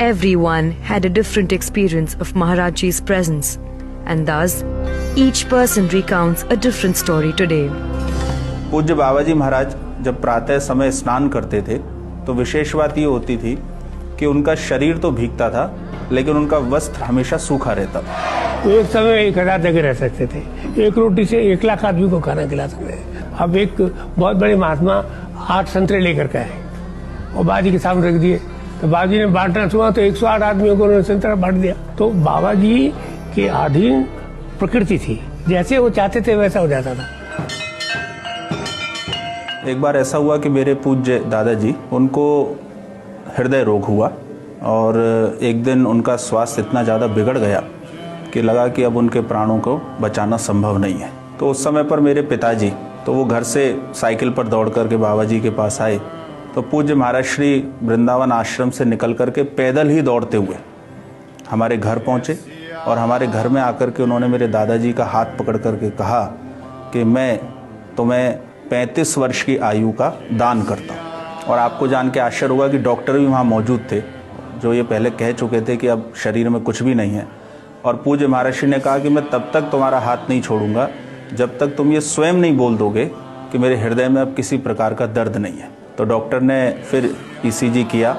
Everyone had a different experience of Maharaj Ji's presence, and thus each person recounts a different story today. पूज्य बाबा जी महाराज जब प्रातः समय स्नान करते थे तो विशेष बात ये होती थी कि उनका शरीर तो भीगता था लेकिन उनका वस्त्र हमेशा सूखा रहता था। एक समय 1000 जगह रह सकते थे, एक रोटी से 1 लाख आदमी को खाना खिला सकते थे। अब एक बहुत बड़े महात्मा 8 संतरे लेकर के आए और बाबा जी के सामने रख दिए, तो बाबा जी ने बांटना हुआ तो 108 आदमियों को उन्होंने संतरा बांट दिया। तो बाबा जी के अधीन प्रकृति थी, जैसे वो चाहते थे वैसा हो जाता था। एक बार ऐसा हुआ कि मेरे पूज्य दादाजी उनको हृदय रोग हुआ और एक दिन उनका स्वास्थ्य इतना ज़्यादा बिगड़ गया कि लगा कि अब उनके प्राणों को बचाना संभव नहीं है। तो उस समय पर मेरे पिताजी तो वो घर से साइकिल पर दौड़ करके बाबा जी के पास आए, तो पूज्य महाराज श्री वृंदावन आश्रम से निकल करके पैदल ही दौड़ते हुए हमारे घर पहुँचे और हमारे घर में आकर के उन्होंने मेरे दादाजी का हाथ पकड़ करके कहा कि मैं तुम्हें 35 वर्ष की आयु का दान करता हूँ। और आपको जान के आश्चर्य होगा कि डॉक्टर भी वहाँ मौजूद थे जो ये पहले कह चुके थे कि अब शरीर में कुछ भी नहीं है। और पूज्य महर्षि ने कहा कि मैं तब तक तुम्हारा हाथ नहीं छोड़ूंगा जब तक तुम ये स्वयं नहीं बोल दोगे कि मेरे हृदय में अब किसी प्रकार का दर्द नहीं है। तो डॉक्टर ने फिर ECG किया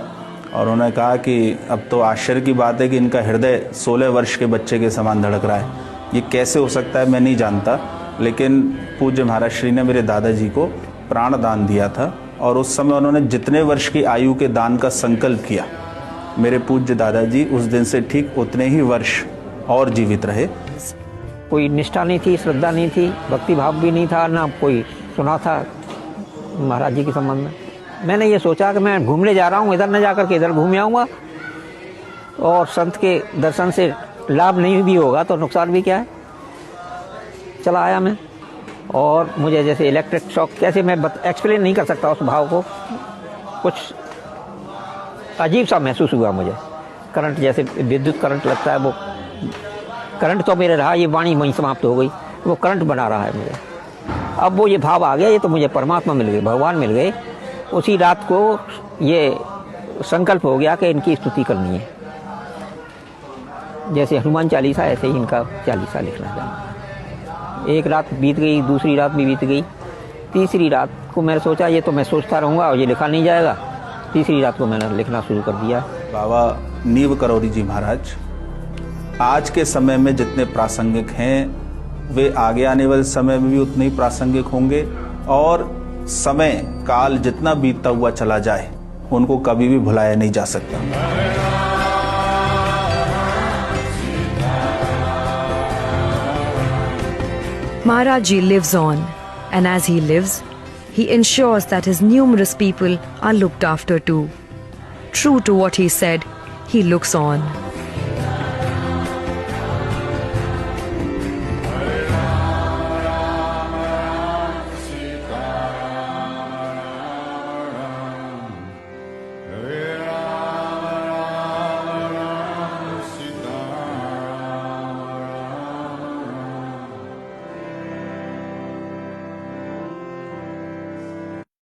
और उन्होंने कहा कि अब तो आश्चर्य की बात है कि इनका हृदय 16 वर्ष के बच्चे के समान धड़क रहा है। ये कैसे हो सकता है मैं नहीं जानता, लेकिन पूज्य महाराज श्री ने मेरे दादाजी को प्राण दान दिया था और उस समय उन्होंने जितने वर्ष की आयु के दान का संकल्प किया, मेरे पूज्य दादाजी उस दिन से ठीक उतने ही वर्ष और जीवित रहे। कोई निष्ठा नहीं थी, श्रद्धा नहीं थी, भक्ति भाव भी नहीं था, ना कोई सुना था महाराज जी के संबंध में। मैंने ये सोचा कि मैं घूमने जा रहा हूँ, इधर न जाकर के इधर घूम आऊँगा और संत के दर्शन से लाभ नहीं भी होगा तो नुकसान भी क्या है। चला आया मैं और मुझे जैसे इलेक्ट्रिक शॉक, कैसे मैं एक्सप्लेन नहीं कर सकता उस भाव को, कुछ अजीब सा महसूस हुआ मुझे। करंट जैसे विद्युत करंट लगता है, वो करंट तो मेरे रहा, ये वाणी वहीं समाप्त हो गई, वो करंट बना रहा है मुझे। अब वो ये भाव आ गया, ये तो मुझे परमात्मा मिल गए, भगवान मिल गए। उसी रात को ये संकल्प हो गया कि इनकी स्तुति करनी है। जैसे हनुमान चालीसा ऐसे ही इनका चालीसा लिखना चाहिए। एक रात बीत गई, दूसरी रात भी बीत गई, तीसरी रात को मैंने सोचा ये तो मैं सोचता रहूँगा और ये लिखा नहीं जाएगा। तीसरी रात को मैंने लिखना शुरू कर दिया। बाबा नीव करौरी जी महाराज आज के समय में जितने प्रासंगिक हैं वे आगे आने वाले समय में भी उतने ही प्रासंगिक होंगे और समय काल जितना बीतता हुआ चला जाए उनको कभी भी भुलाया नहीं जा सकता। Maharaj Ji lives on, and as he lives, he ensures that his numerous people are looked after too. True to what he said, he looks on.